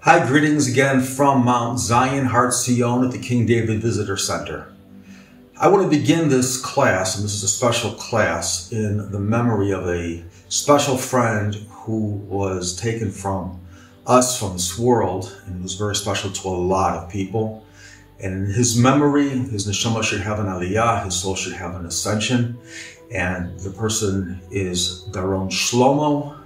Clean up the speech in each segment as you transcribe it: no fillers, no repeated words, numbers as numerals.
Hi, greetings again from Mount Zion, Har Zion at the King David Visitor Center. I want to begin this class, and this is a special class, in the memory of a special friend who was taken from us, from this world, and was very special to a lot of people. And in his memory, his neshama should have an aliyah, his soul should have an ascension. And the person is Doron Shlomo,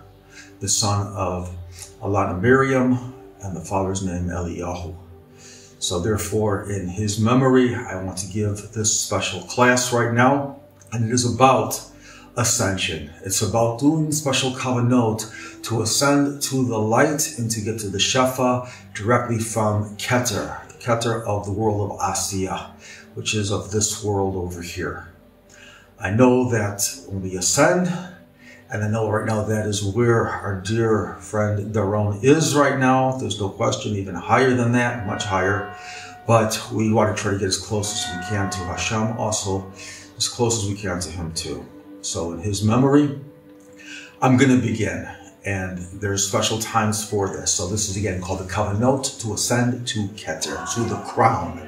the son of Ilana Miriam, and the father's name Eliyahu. So therefore, in his memory, I want to give this special class right now, and it is about ascension. It's about doing special Kavanot to ascend to the light and to get to the Shefa directly from Keter, the Keter of the world of Asiya, which is of this world over here. I know that when we ascend, and I know right now that is where our dear friend Doron is right now. There's no question, even higher than that, much higher. But we want to try to get as close as we can to Hashem, also as close as we can to him too. So in his memory, I'm going to begin. And there's special times for this. So this is again called the Kavanot, to ascend to Keter, to the crown.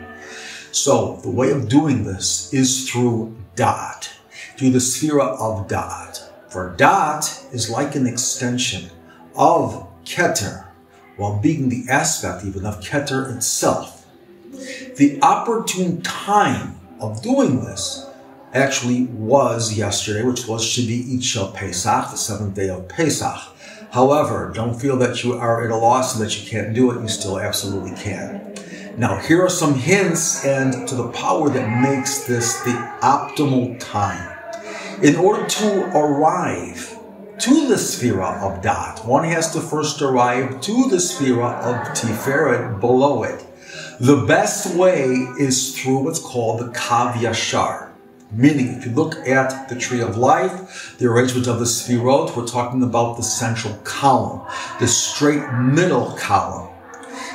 So the way of doing this is through Da'at, through the Sefira of Da'at. For Da'at is like an extension of Keter, while being the aspect even of Keter itself. The opportune time of doing this actually was yesterday, which was Shavuoth Pesach, the seventh day of Pesach. However, don't feel that you are at a loss and that you can't do it. You still absolutely can. Now, here are some hints and to the power that makes this the optimal time. In order to arrive to the Sefira of Da'at, one has to first arrive to the Sefira of Tiferet below it. The best way is through what's called the Kav Yashar. Meaning, if you look at the tree of life, the arrangement of the Sefirot, we're talking about the central column, the straight middle column.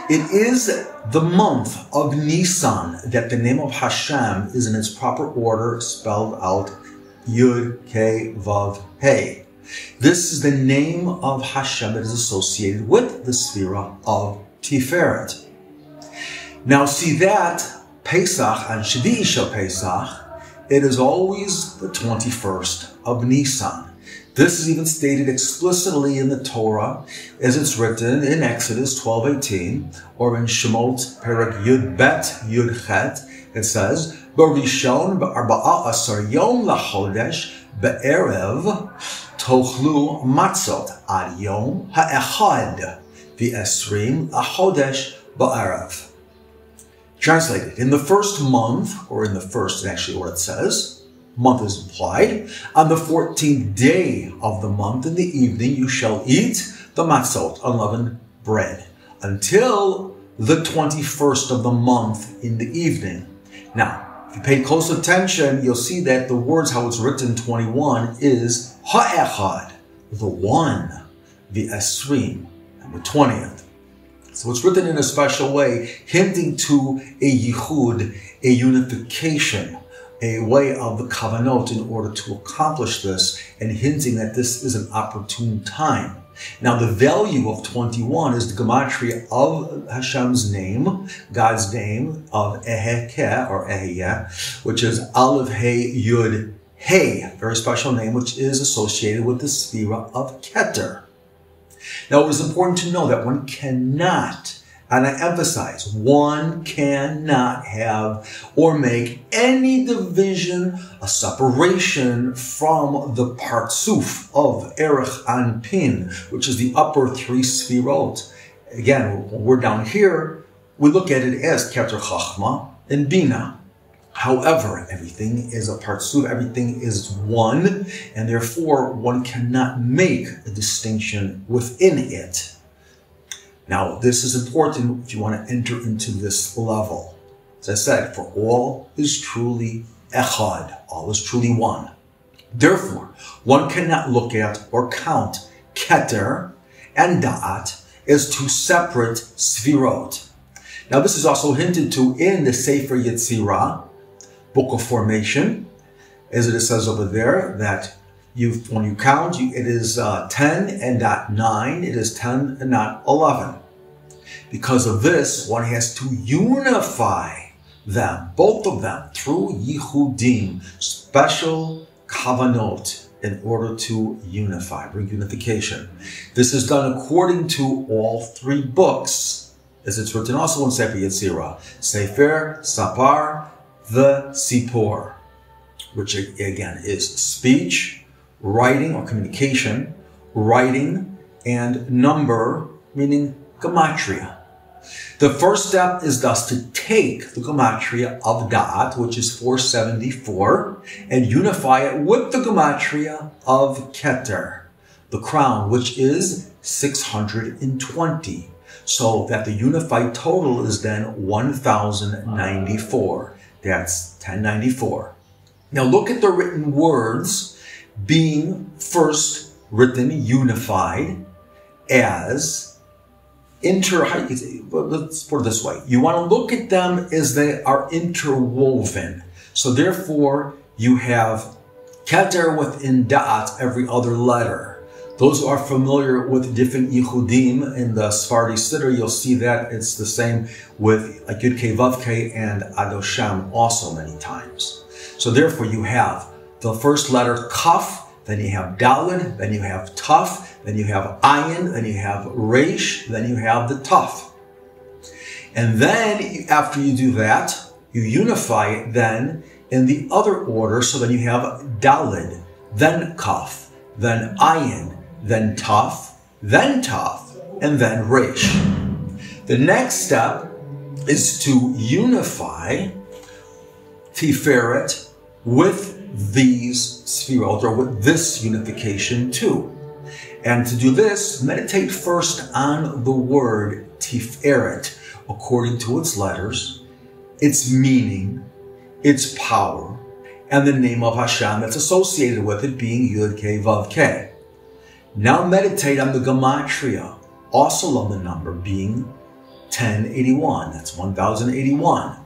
It is the month of Nisan that the name of Hashem is in its proper order spelled out Yud, Ke, Vav, He. This is the name of Hashem that is associated with the Sefira of Tiferet. Now see that Pesach and Shavuoth Pesach, it is always the 21st of Nisan. This is even stated explicitly in the Torah, as it's written in Exodus 12:18, or in Shemot Perek Yud Bet Yud Chet. It says, "Barishon ba'arba'asar yom lachodesh be'erev tochlu matzot ad yom ha'echad v'esrim lachodesh ba'erev." Translated, in the first month, or in the first, actually what it says, month is implied, on the 14th day of the month in the evening you shall eat the matzot, unleavened bread, until the 21st of the month in the evening. Now, if you pay close attention, you'll see that the words, how it's written 21, is ha'echad, the one, the esrim, and the 20th. So it's written in a special way, hinting to a yichud, a unification, a way of the Kavanot in order to accomplish this, and hinting that this is an opportune time. Now, the value of 21 is the gematria of Hashem's name, God's name of Eheke, or Ehiyah, which is Aleph He Yud He, very special name, which is associated with the Sefira of Keter. Now, it is important to know that one cannot, and I emphasize, one cannot have or make any division, a separation from the partsuf of Erech Anpin, which is the upper three Sefirot. Again, when we're down here, we look at it as Keter Chachma and Bina. However, everything is a partsuf, everything is one, and therefore one cannot make a distinction within it. Now, this is important if you want to enter into this level. As I said, for all is truly echad, all is truly one. Therefore, one cannot look at or count Keter and Da'at as two separate Sefirot. Now, this is also hinted to in the Sefer Yetzirah, Book of Formation, as it says over there, that when you count, it is 10 and not 9, it is 10 and not 11. Because of this, one has to unify them, both of them, through yichudim, special kavanot, in order to unify, bring unification. This is done according to all three books, as it's written also in Sefer Yetzirah, Sefer, Sapar, the Sipor, which again is speech, writing or communication, writing, and number, meaning gematria. The first step is thus to take the gematria of Da'at, which is 474, and unify it with the gematria of Keter, the crown, which is 620, so that the unified total is then 1094. That's 1094. Now look at the written words being first written unified as let's put it this way. You want to look at them as they are interwoven. So therefore, you have Keter within Da'at, every other letter. Those who are familiar with different yichudim in the Sephardi Siddur, you'll see that it's the same with Yud Kei Vav Kei and Adosham also many times. So therefore, you have the first letter Kaf, then you have Daled, then you have Taf, then you have Ayin, then you have Resh, then you have the Taf. And then after you do that, you unify it then in the other order. So then you have Daled, then Kaf, then Ayin, then Taf, and then Resh. The next step is to unify Tiferet with these Sefirot, or with this unification too. And to do this, meditate first on the word Tiferet, according to its letters, its meaning, its power, and the name of Hashem that's associated with it, being Yud Kei Vav Kei. Now meditate on the gematria, also of the number, being 1081, that's 1081,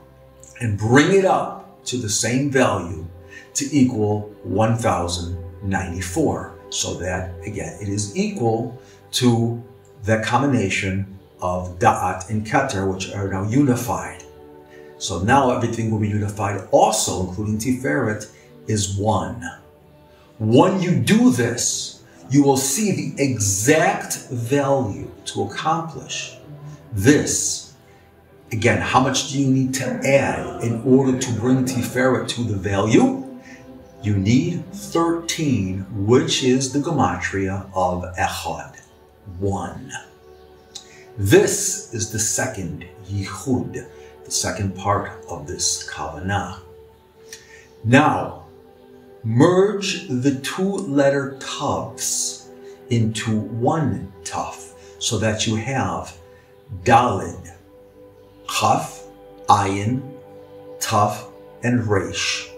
and bring it up to the same value to equal 1094. So that, again, it is equal to the combination of Da'at and Keter, which are now unified. So now everything will be unified also, including Tiferet, is one. When you do this, you will see the exact value to accomplish this. Again, how much do you need to add in order to bring Tiferet to the value? You need 13, which is the gematria of Echad, 1. This is the second yichud, the second part of this kavanah. Now, merge the two-letter tufs into one tuf, so that you have Daled, Chaf, Ayin, Taf, and Resh.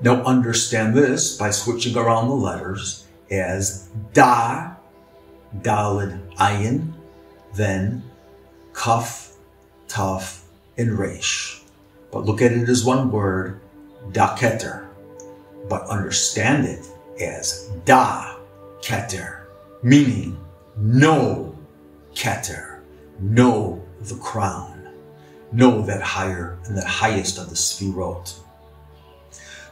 Now understand this by switching around the letters as Da, Daled, Ayin, then Kaf, Taf, and Resh. But look at it as one word, Da Keter. But understand it as Da Keter, meaning know Keter, know the crown, know that higher and that highest of the Sefirot.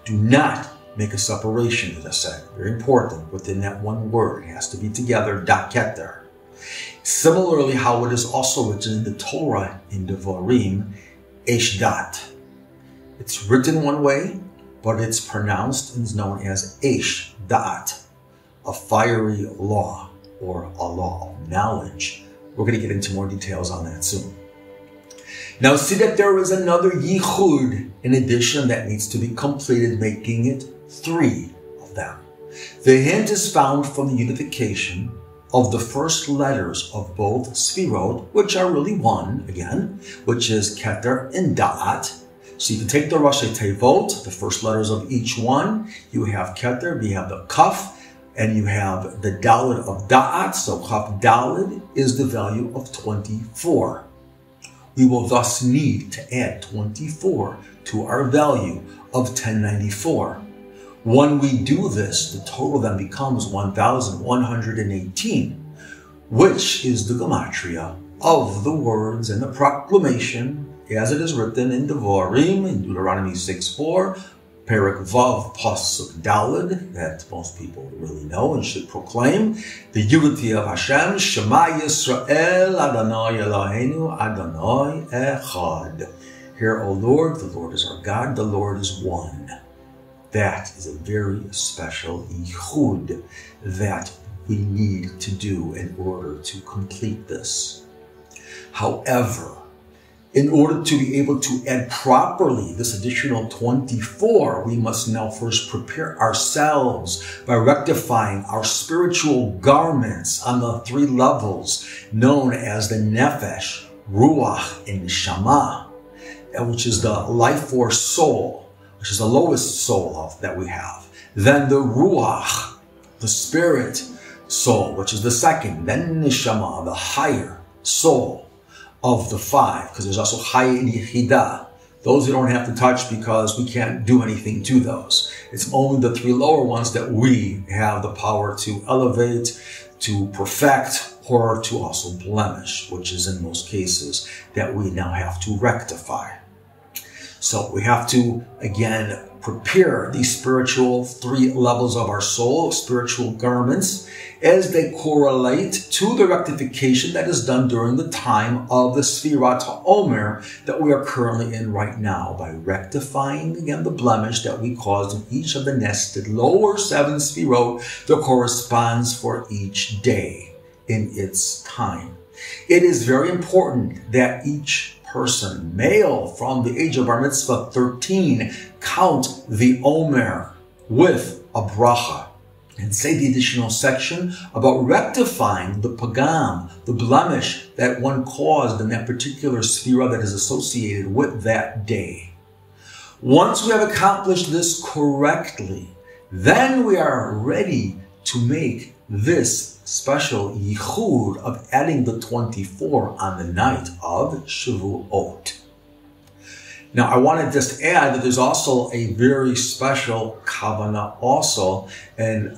Do not make a separation, as I said, very important, within that one word. It has to be together, Da Keter. Similarly, how it is also written in the Torah in Devarim, Esh Dat. It's written one way, but it's pronounced and is known as Esh Da'at, a fiery law, or a law of knowledge. We're going to get into more details on that soon. Now see that there is another yichud in addition that needs to be completed, making it 3 of them. The hint is found from the unification of the first letters of both Sefirot, which are really one again, which is Keter and Da'at. So you can take the Rashi Tevot, the first letters of each one. You have Keter, you have the Kaf, and you have the Daled of Da'at. So Kaf Daled is the value of 24. We will thus need to add 24 to our value of 1094. When we do this, the total then becomes 1118, which is the gematria of the words and the proclamation, as it is written in Devarim, in Deuteronomy 6:4, Perek Vav Pasuk Daled, that most people really know and should proclaim, the unity of Hashem, Shema Yisrael, Adonai Eloheinu, Adonai Echad. Hear, O Lord, the Lord is our God, the Lord is one. That is a very special yichud that we need to do in order to complete this. However, in order to be able to add properly this additional 24, we must now first prepare ourselves by rectifying our spiritual garments on the 3 levels known as the nefesh, ruach, and neshama, which is the life force soul, which is the lowest soul that we have. Then the ruach, the spirit soul, which is the second. Then neshama, the higher soul of the 5, because there's also Chaya and Yechida. Those we don't have to touch because we can't do anything to those. It's only the 3 lower ones that we have the power to elevate, to perfect, or to also blemish, which is in most cases that we now have to rectify. So we have to, again, prepare these spiritual 3 levels of our soul, spiritual garments, as they correlate to the rectification that is done during the time of the Sefira Omer that we are currently in right now, by rectifying, again, the blemish that we caused in each of the nested lower 7 Sefirot that corresponds for each day in its time. It is very important that each person, male from the age of Bar Mitzvah 13, count the Omer with a bracha and say the additional section about rectifying the pagam, the blemish that one caused in that particular sefira that is associated with that day. Once we have accomplished this correctly, then we are ready to make this special yichud of adding the 24 on the night of Shavuot. Now, I want to just add that there's also a very special Kavanot also, and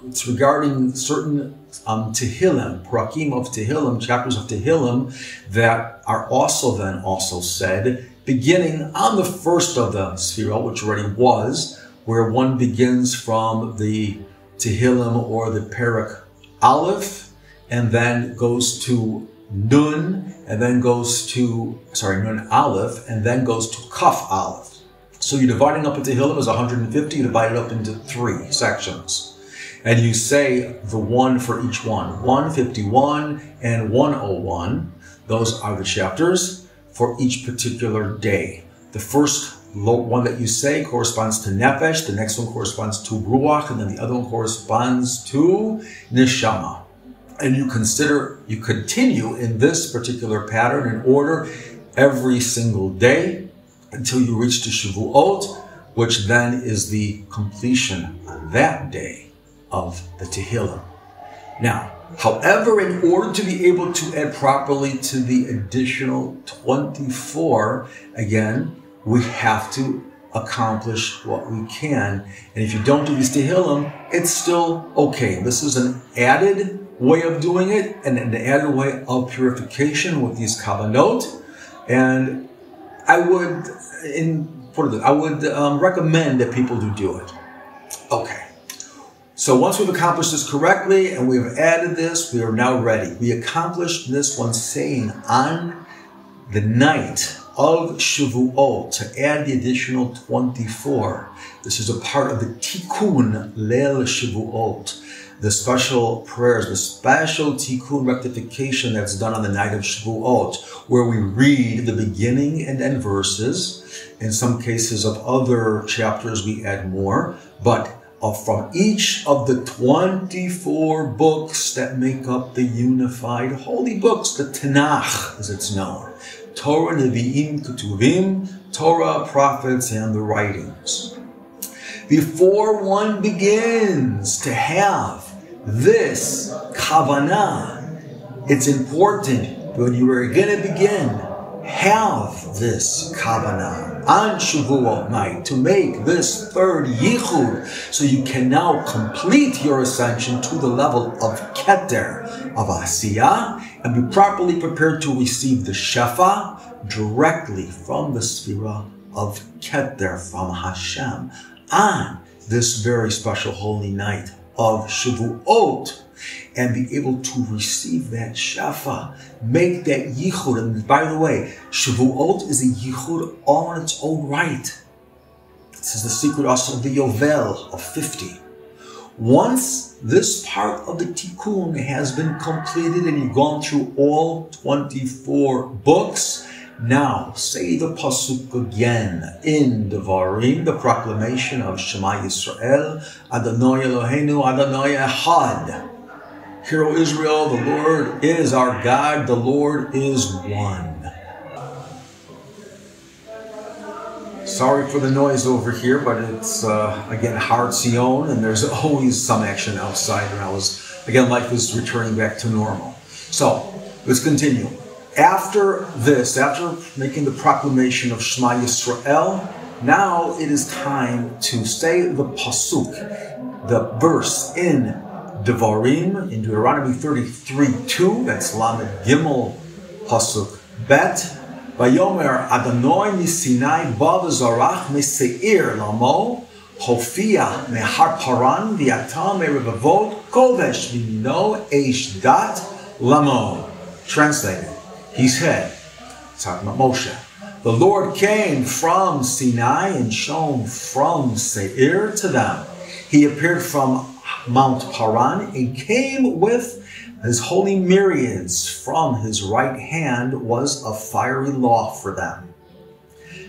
it's regarding certain Tehillim, Parakim of Tehillim, chapters of Tehillim, that are also said, beginning on the first of the Sefirot, which already was, where one begins from the Tehillim or the Perek Aleph, and then goes to Nun, and then goes to, Nun Aleph, and then goes to Kaf Aleph. So you're dividing up into Tehillim as 150, you divide it up into 3 sections. And you say the 1 for each one. 151 and 101, those are the chapters for each particular day. The first one that you say corresponds to Nefesh, the next one corresponds to Ruach, and then the other one corresponds to Neshama. And you continue in this particular pattern in order every single day until you reach to Shavuot, which then is the completion on that day of the Tehillim. Now, however, in order to be able to add properly to the additional 24, again, we have to accomplish what we can. And if you don't do these Tehillim, it's still okay. This is an added way of doing it, and an added way of purification with these Kavanot. And I would recommend that people do it. Okay. So once we've accomplished this correctly and we've added this, we are now ready. We accomplished this one saying on the night of Shavuot to add the additional 24. This is a part of the Tikkun Leil Shavuot, the special prayers, the special Tikkun rectification that's done on the night of Shavuot, where we read the beginning and end verses. In some cases of other chapters, we add more, but from each of the 24 books that make up the unified holy books, the Tanakh, as it's known. Torah, Nevi'im, Ketuvim, Torah, prophets, and the writings. Before one begins to have this kavanah, it's important when you are going to begin, have this kavanah on Shavuot night to make this third yichud, so you can now complete your ascension to the level of Keter, of Asiya, and be properly prepared to receive the Shefa directly from the Sefira of Keter from Hashem on this very special holy night of Shavuoth, and be able to receive that Shefa, make that yichud. And by the way, Shavuot is a yichud all on its own right. This is the secret also of the Yovel of 50. Once this part of the Tikkun has been completed and you've gone through all 24 books, now say the Pasuk again in Devarim, the proclamation of Shema Yisrael, Adonai Eloheinu, Adonai Echad. Hear, O Israel, the Lord is our God, the Lord is one. Sorry for the noise over here, but it's, again, Har Tzion, and there's always some action outside, and life is returning back to normal. So, let's continue. After this, after making the proclamation of Shema Yisrael, now it is time to say the Pasuk, the verse in Devarim, in Deuteronomy 33:2, that's Lamed Gimel Pasuk Bet. Vayomer Adonai miSinai ba v'zarach meSeir lamo Hofia mehar Paran v'yata merevavot kodesh v'mino eish dat lamo. Translated, he said, talking about Moshe, the Lord came from Sinai and shone from Seir to them. He appeared from Mount Paran and came with his holy myriads. From his right hand was a fiery law for them.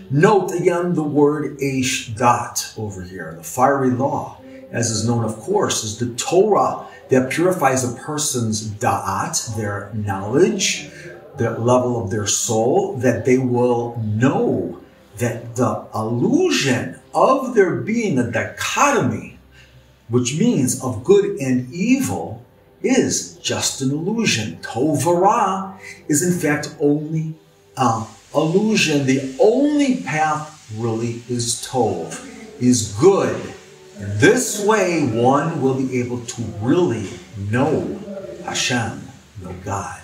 Note again the word Eish Dat over here. The fiery law, as is known, of course, is the Torah that purifies a person's da'at, their knowledge, the level of their soul, that they will know that the illusion of there being a dichotomy, which means of good and evil, is just an illusion. Tov v'ra is in fact only an illusion. The only path really is Tov, is good. In this way, one will be able to really know Hashem, know God.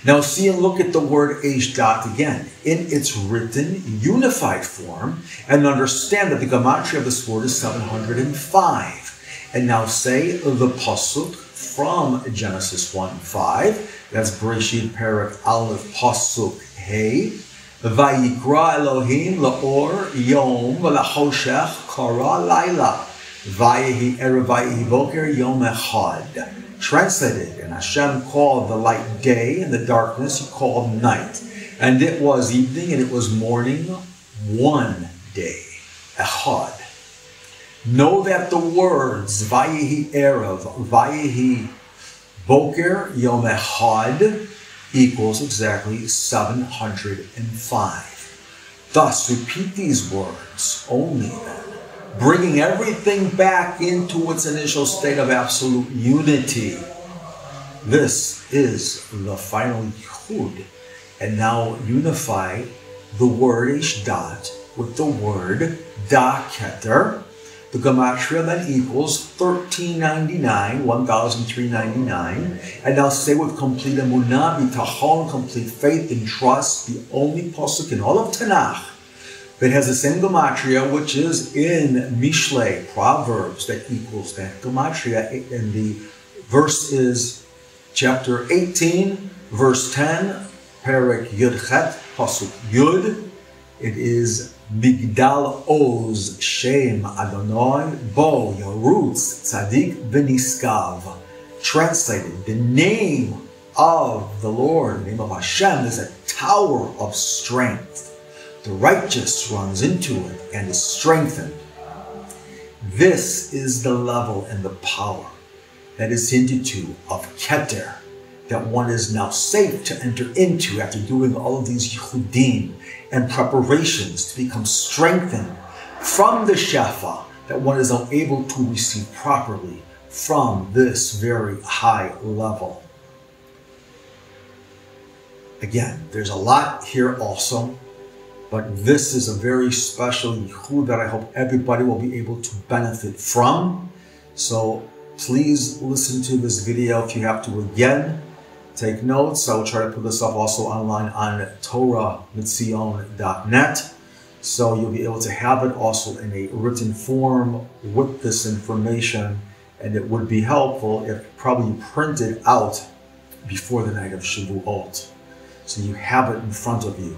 Now see and look at the word Eish Dat again in its written, unified form, and understand that the gematria of this word is 705. And now say the Pasuk from Genesis 1:5. That's Bereshit Perek Aleph Pasuk Hey. Vayikra Elohim laor yom v'lachoshech kara laila. Vayehi erev vayehi boker yom echad. Translated, and Hashem called the light day, and the darkness he called night. And it was evening, and it was morning, one day. Echad. Know that the words Vayehi erev, Vayehi boker yom echad equals exactly 705. Thus, repeat these words only then, bringing everything back into its initial state of absolute unity. This is the final yichud. And now unify the word Eish Dat with the word Da Keter. The gematria then equals 1399, 1399. And now say with complete emunah, bitachon, complete faith and trust, the only pasuk in all of Tanakh that has the same gematria, which is in Mishlei, Proverbs, that equals that gematria. And the verse is chapter 18, verse 10, Perek Yudchet, Pasuk Yud. It is Migdal Oz Shem Adonai Bo Yarutz Tzadik V'Niskav. Translated, the name of the Lord, the name of Hashem, is a tower of strength. The righteous runs into it and is strengthened. This is the level and the power that is hinted to of Keter, that one is now safe to enter into after doing all of these yichudim and preparations to become strengthened from the Shefa that one is able to receive properly from this very high level. Again, there's a lot here also, but this is a very special yichud that I hope everybody will be able to benefit from. So please listen to this video if you have to again. take notes. I will try to put this up also online on torahmitzion.net. So you'll be able to have it also in a written form with this information. And it would be helpful if probably you print it out before the night of Shavuoth. So you have it in front of you.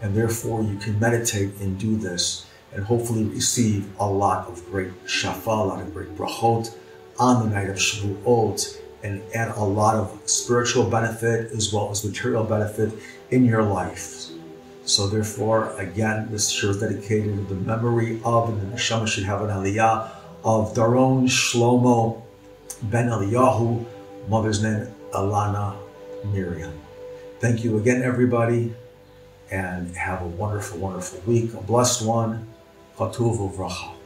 And therefore you can meditate and do this and hopefully receive a lot of great shafa, a lot of great brachot on the night of Shavuot, and add a lot of spiritual benefit as well as material benefit in your life. So therefore, again, this year is dedicated to the memory of, and the neshama should have an aliyah of Doron Shlomo ben Eliyahu, mother's name Ilana Miriam. Thank you again, everybody, and have a wonderful, wonderful week, a blessed one. Chatuv uvracha.